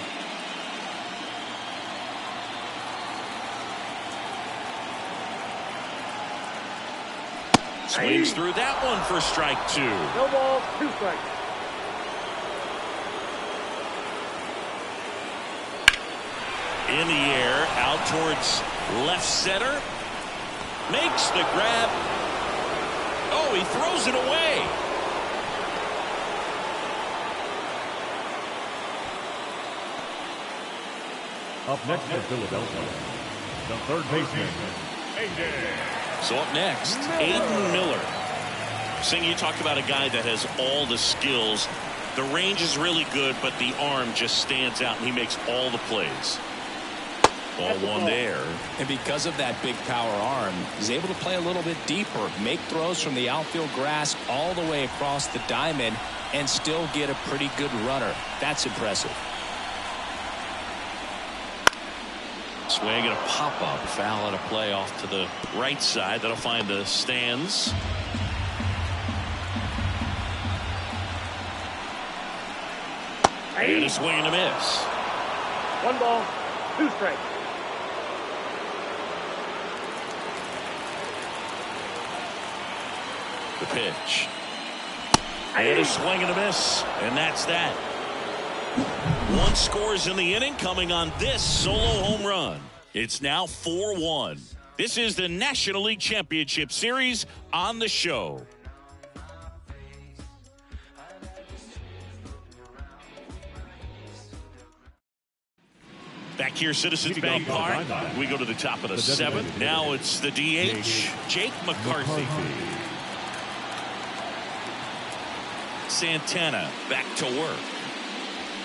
Swings through that one for strike 2. No ball, 2 strikes. In the air, out towards left center. Makes the grab. Oh, he throws it away. Up next for Philadelphia, the third baseman. So up next, Aiden Miller. Sing, you talked about a guy that has all the skills. The range is really good, but the arm just stands out, and he makes all the plays. Ball 1 there. And because of that big power arm, he's able to play a little bit deeper, make throws from the outfield grass all the way across the diamond, and still get a pretty good runner. That's impressive. Swing and a pop-up. Foul and a play off to the right side. That'll find the stands. And a swing and a miss. 1 ball, 2 strikes. The pitch. And a swing and a miss. And that's that. 1 scores in the inning, coming on this solo home run. It's now 4-1. This is the National League Championship Series on the show. Back here, Citizens Bank Park. We go to the top of the 7th. Now it's the DH, Jake McCarthy. Santana back to work.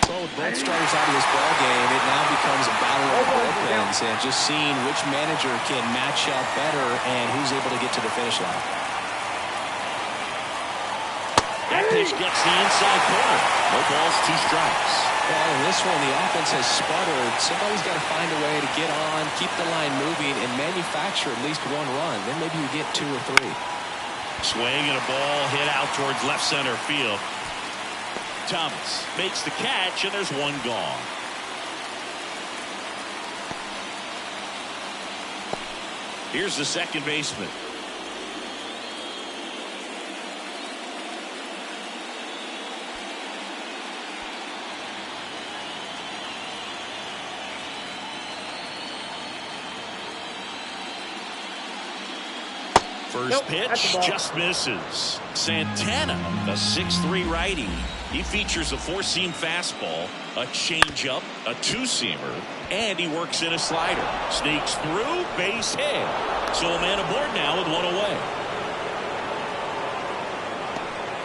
So with both starters out of this ball game, it now becomes a battle of bullpens and just seeing which manager can match up better and who's able to get to the finish line. That pitch gets the inside corner. No balls, 2 strikes. Well, in this one, the offense has sputtered. Somebody's got to find a way to get on, keep the line moving, and manufacture at least 1 run. Then maybe you get 2 or 3. Swing and a ball hit out towards left center field. Thomas makes the catch, and there's 1 gone. Here's the second baseman. First pitch just misses. Santana, a 6'3" righty. He features a four-seam fastball, a changeup, a two-seamer, and he works in a slider. Sneaks through, base hit. So a man aboard now with one away.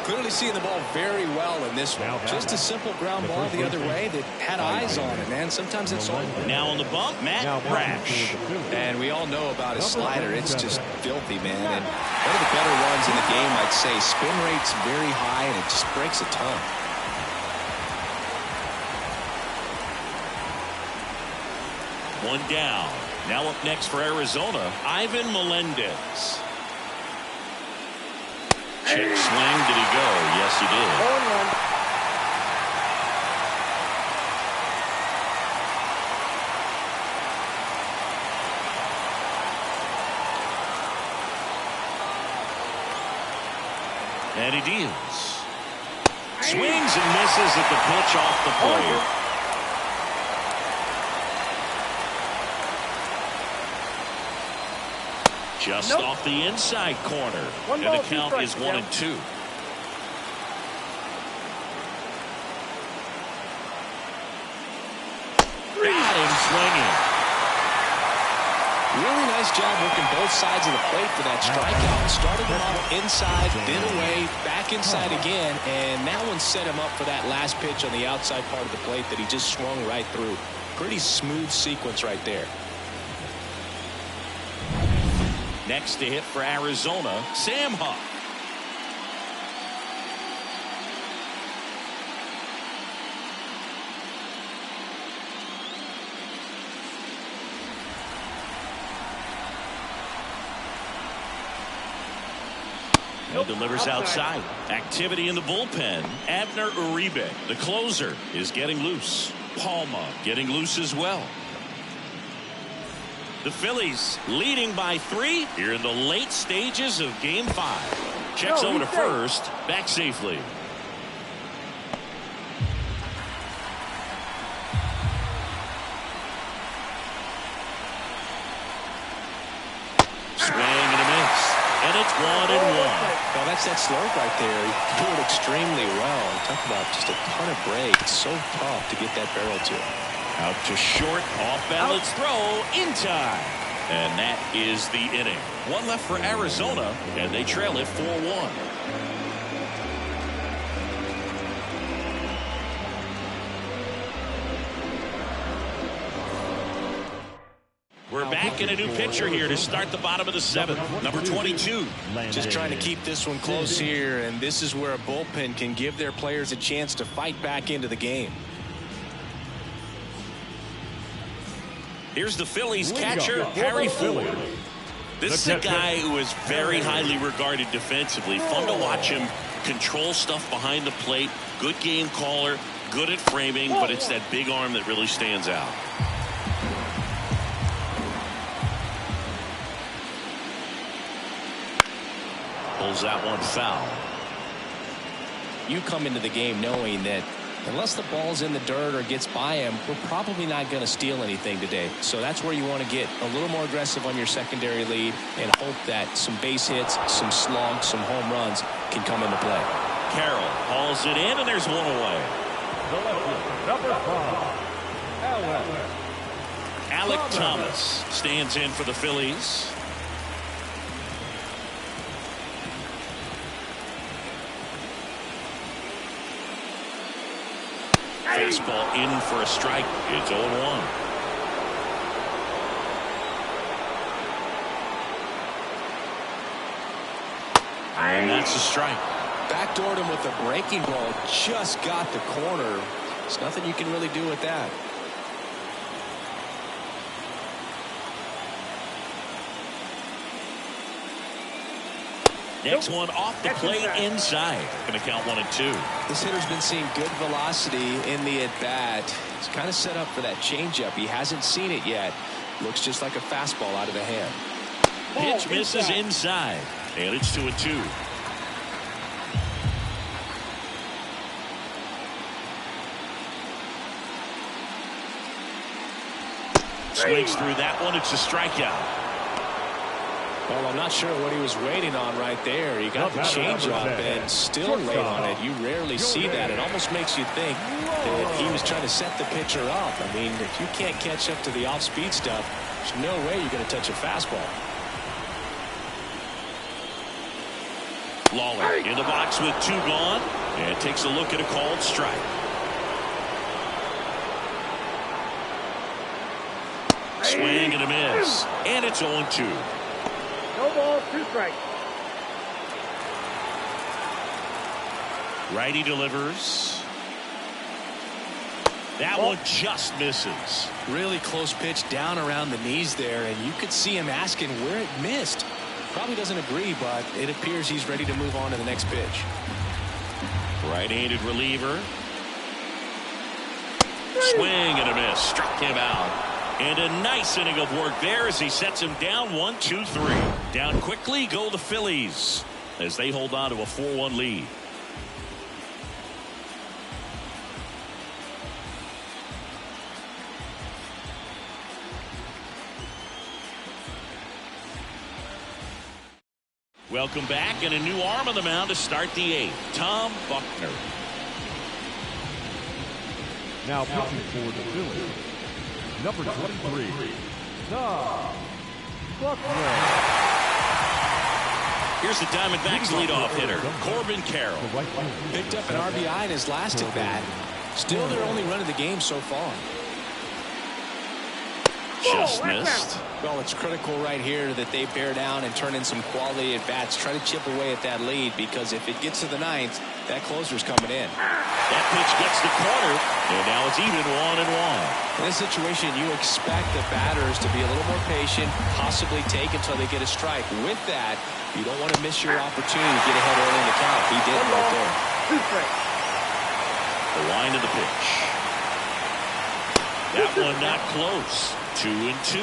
Clearly seeing the ball very well in this one. Just a simple ground ball the other way that had eyes on it, man. Sometimes it's on. Now on the bump, Matt Brash. And we all know about his slider. It's just filthy, man. And one of the better ones in the game, I'd say. Spin rate's very high, and it just breaks a ton. One down. Now up next for Arizona, Ivan Melendez. Check swing. Did he go? Yes, he did. And he deals. Swings and misses at the pitch off the plate. Just off the inside corner. And the count is 1-2. Got him swinging. Really nice job working both sides of the plate for that strikeout. Started him off inside, then away, back inside again, and that one set him up for that last pitch on the outside part of the plate that he just swung right through. Pretty smooth sequence right there. Next to hit for Arizona, Sam Huff. He delivers outside. Activity in the bullpen. Abner Uribe, the closer, is getting loose. Palma getting loose as well. The Phillies leading by 3 here in the late stages of Game 5. Checks over to first, back safely. Swing and a miss, and it's 1-1. Well, that's that slurve right there. He threw it extremely well. Talk about just a ton of breaks. So tough to get that barrel to. Out to short, off balance throw, in time. And that is the inning. One left for Arizona, and they trail it 4-1. We're back in a new pitcher here to start the bottom of the 7th. Number 22. Just trying to keep this one close here, and this is where a bullpen can give their players a chance to fight back into the game. Here's the Phillies catcher, Harry Ford. This is a guy who is very highly regarded defensively. Fun to watch him control stuff behind the plate. Good game caller, good at framing, but it's that big arm that really stands out. Pulls that one foul. You come into the game knowing that unless the ball's in the dirt or gets by him, we're probably not going to steal anything today. So that's where you want to get a little more aggressive on your secondary lead and hope that some base hits, some slugs, some home runs can come into play. Carroll hauls it in, and there's one away. Number 5, Alec Thomas stands in for the Phillies. Baseball in for a strike. It's 0-1. And that's a strike. Backdoored him with a breaking ball. Just got the corner. There's nothing you can really do with that. Next one off the plate inside. Going to count 1-2. This hitter's been seeing good velocity in the at-bat. He's kind of set up for that changeup. He hasn't seen it yet. Looks just like a fastball out of the hand. Pitch misses inside. And it's 2-2. Swings through that one. It's a strikeout. Well, I'm not sure what he was waiting on right there. He got the changeup and still laid on it. You rarely see that. It almost makes you think that he was trying to set the pitcher up. I mean, if you can't catch up to the off-speed stuff, there's no way you're going to touch a fastball. Lawler in the box with 2 gone and takes a look at a called strike. Swing and a miss, and it's 0-2. No balls, 2 strikes. Righty delivers. That one just misses. Really close pitch down around the knees there, and you could see him asking where it missed. Probably doesn't agree, but it appears he's ready to move on to the next pitch. Right-handed reliever. Swing and a miss. Struck him out. And a nice inning of work there as he sets him down 1-2-3. Down quickly go the Phillies as they hold on to a 4-1 lead. Welcome back, and a new arm on the mound to start the 8th. Tom Buckner. Now pitching for the Phillies, number 23, Tom Buckner. Here's the Diamondbacks leadoff hitter, Corbin Carroll. Picked up an RBI in his last at bat. Still their only run of the game so far. Just missed. Well, it's critical right here that they bear down and turn in some quality at bats. Try to chip away at that lead, because if it gets to the 9th, that closer's coming in. That pitch gets the corner, and now it's even 1-1. In this situation, you expect the batters to be a little more patient, possibly take until they get a strike. With that, you don't want to miss your opportunity to get ahead early in the count. He did right there. 2 strikes. The line of the pitch. That one not close. 2-2.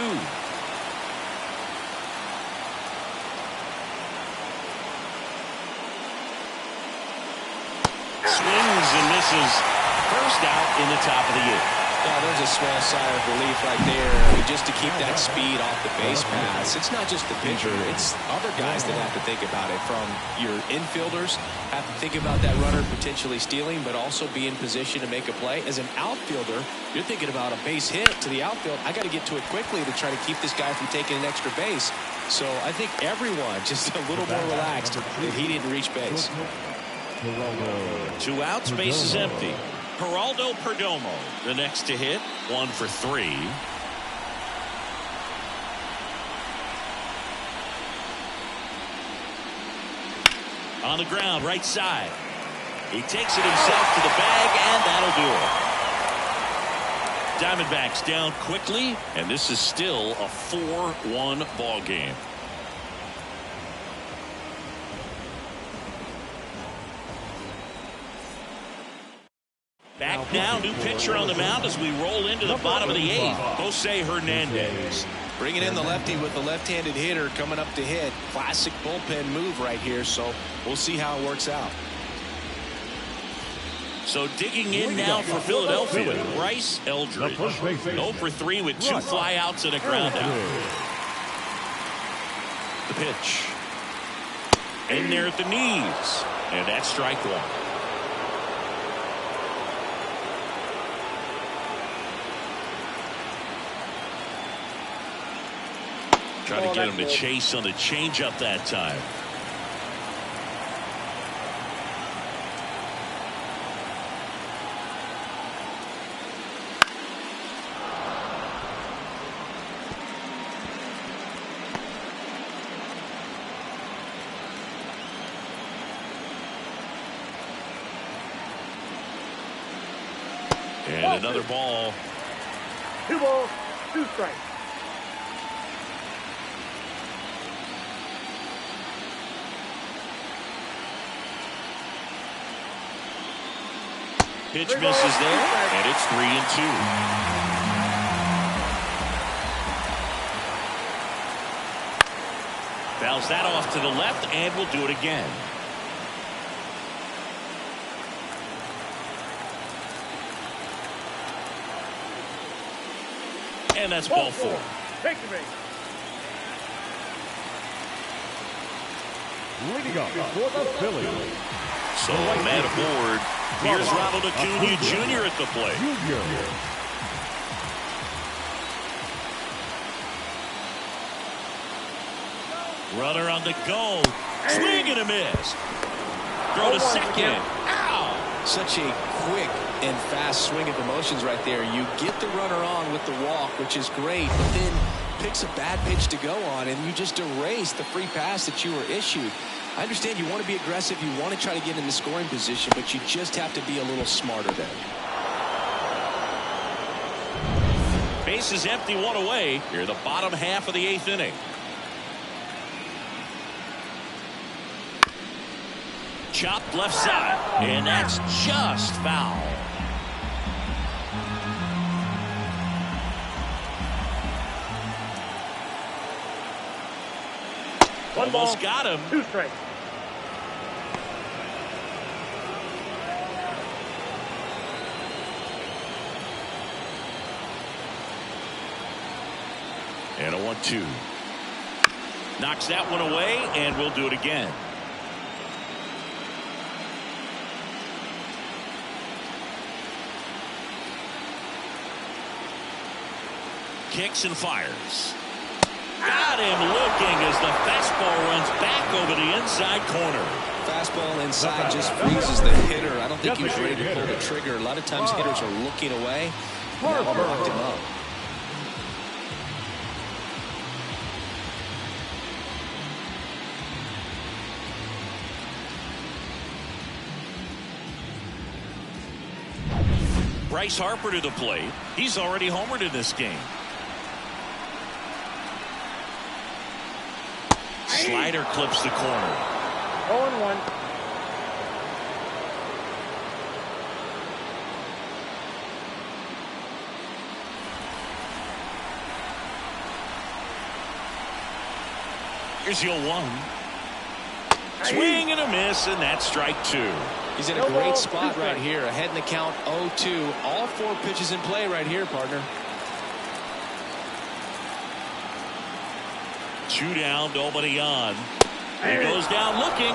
Swings and misses. First out in the top of the 8th. Oh, there's a small sigh of relief right there. I mean, just to keep that speed off the base paths. It's not just the pitcher. It's other guys that have to think about it. From your infielders have to think about that runner potentially stealing, but also be in position to make a play. As an outfielder, you're thinking about a base hit to the outfield. I got to get to it quickly to try to keep this guy from taking an extra base. So I think everyone just a little more relaxed that he didn't reach base. 2 outs, base is empty. Geraldo Perdomo, the next to hit, 1 for 3. On the ground, right side. He takes it himself to the bag, and that'll do it. Diamondbacks down quickly, and this is still a 4-1 ball game. Back now, new pitcher on the mound as we roll into the bottom of the 8th. Jose Hernandez. Bringing in the lefty with the left-handed hitter coming up to hit. Classic bullpen move right here, so we'll see how it works out. So digging in now for Philadelphia, Bryce Eldridge. 0 for 3 with 2 flyouts and a ground out. The pitch. In there at the knees. And that's strike 1. Trying to get him to chase on the changeup that time. And another ball. 2 balls, 2 strikes. Pitch misses there, and it's 3-2. Fouls that off to the left, and we'll do it again. And that's ball 4. Take the base. Leading up for the Phillies. So man aboard. Here's Ronald Acuna Jr. at the plate. Runner on the go. Swing and a miss. Throw to second. Ow! Such a quick and fast swing of emotions right there. You get the runner on with the walk, which is great, but then picks a bad pitch to go on, and you just erase the free pass that you were issued. I understand you want to be aggressive, you want to try to get in the scoring position, but you just have to be a little smarter there. Base is empty, one away. Here in the bottom half of the 8th inning. Chopped left side, and that's just foul. Almost got him. 2 strikes. And a 1-2. Knocks that one away, and we'll do it again. Kicks and fires. Got him looking as the fastball runs back over the inside corner. Fastball inside just freezes the hitter. I don't think he was ready to pull the trigger. A lot of times hitters are looking away. Now blocked him up. Bryce Harper to the plate. He's already homered in this game. Slider clips the corner. 0-1. Here's the 0-1. Swing and a miss, and that's strike 2. He's in a great spot right here. Ahead in the count 0-2. All 4 pitches in play right here, partner. 2 down, nobody on. He goes down looking.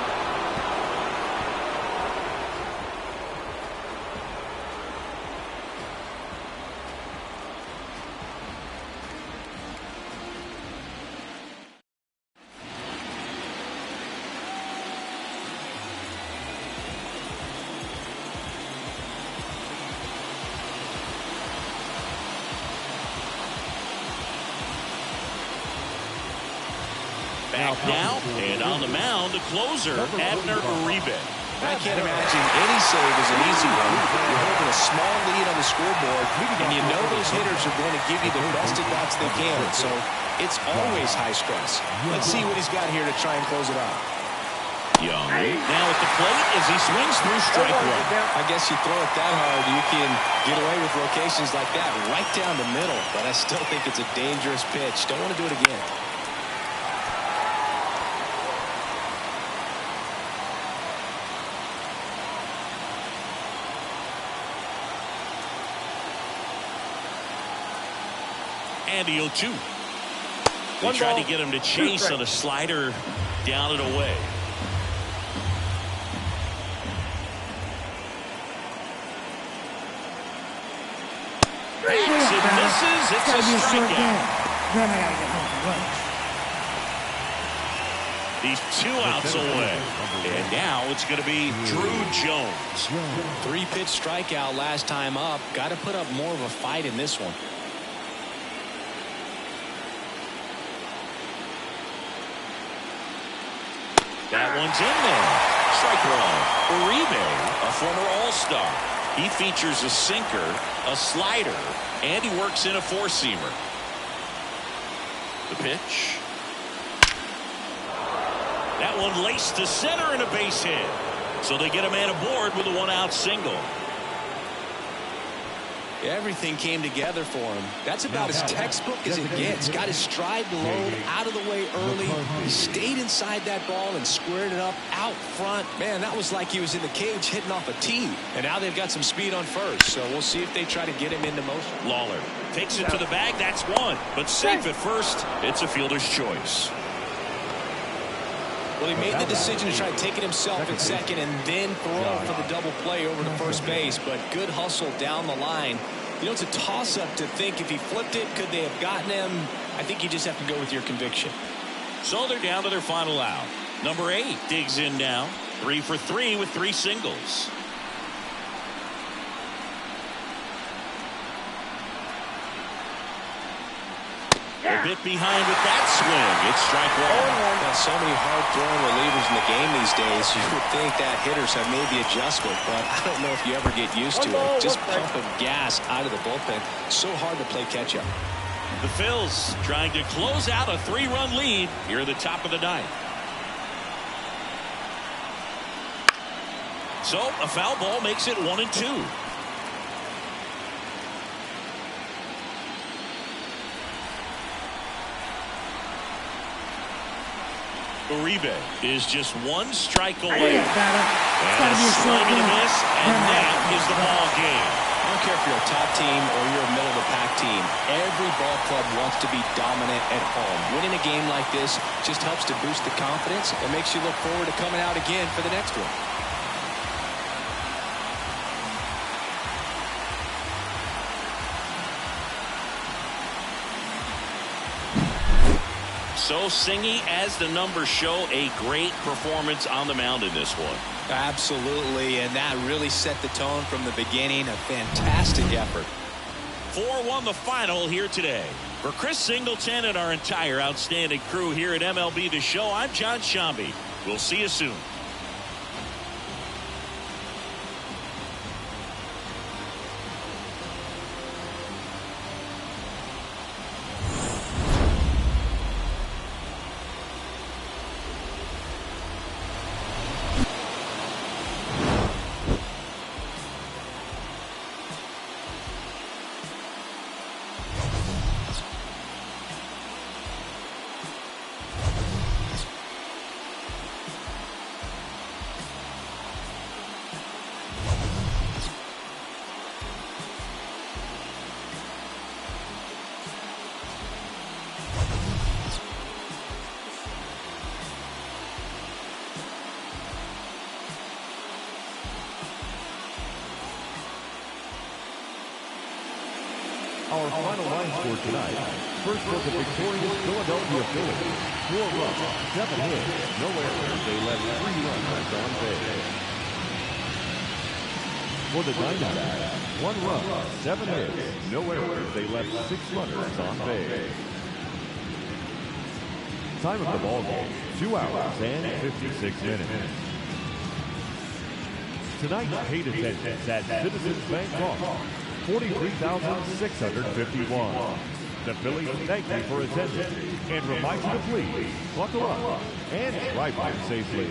Back now, and on the mound, the closer, Abner Uribe. I can't imagine any save is an easy one. You're holding a small lead on the scoreboard, and you know those hitters are going to give you the best at-bats they can. So it's always high stress. Let's see what he's got here to try and close it out. Young now at the plate as he swings through strike 1. I guess you throw it that hard, you can get away with locations like that right down the middle. But I still think it's a dangerous pitch. Don't want to do it again. And the 0-2. They tried to get him to chase on a slider down and away. Backs and misses. It's a strikeout. Then I gotta get home for lunch. He's 2 outs away. And now it's going to be Drew Jones. 3-pitch strikeout last time up. Got to put up more of a fight in this one. That one's in there. Strike 1. Uribe, a former All-Star. He features a sinker, a slider, and he works in a 4-seamer. The pitch. That one laced to center and a base hit. So they get a man aboard with a 1-out single. Everything came together for him. That's about as textbook as it gets. Got his stride low, out of the way early. He stayed inside that ball and squared it up out front. Man, that was like he was in the cage hitting off a tee. And now they've got some speed on first, so we'll see if they try to get him into motion. Lawler takes it to the bag. That's 1. But safe at first. It's a fielder's choice. Well, he made the decision to try to take it himself at second and then throw for the double play over to first base. But good hustle down the line. You know, it's a toss-up to think if he flipped it, could they have gotten him? I think you just have to go with your conviction. So they're down to their final out. Number 8 digs in now. 3 for 3 with 3 singles. A bit behind with that swing. It's strike one. Well, so many hard-throwing relievers in the game these days. You would think that hitters have made the adjustment, but I don't know if you ever get used to it. Just pumping gas out of the bullpen. So hard to play catch-up. The Phillies trying to close out a 3-run lead here at the top of the ninth. So a foul ball makes it 1-2. Uribe is just 1 strike away. And a swing and a miss, and that is the ball game. I don't care if you're a top team or you're a middle-of-the-pack team. Every ball club wants to be dominant at home. Winning a game like this just helps to boost the confidence and makes you look forward to coming out again for the next one. So Singy, as the numbers show, a great performance on the mound in this one. Absolutely, and that really set the tone from the beginning. A fantastic effort. 4-1 the final here today. For Chris Singleton and our entire outstanding crew here at MLB The Show, I'm John Shambi. We'll see you soon. Our final line score tonight. First was the victorious Philadelphia Phillies. 4 runs, 7 hits, no errors. They left 3 runners on base. For the Diamondbacks, 1 run, 7 hits, no errors. They left 6 runners on base. Time of the ball game, 2 hours and 56 minutes. Tonight's paid attendance at Citizens Bank Park. 43,651. The Phillies thank you for attending and remind you to please buckle up and drive home safely.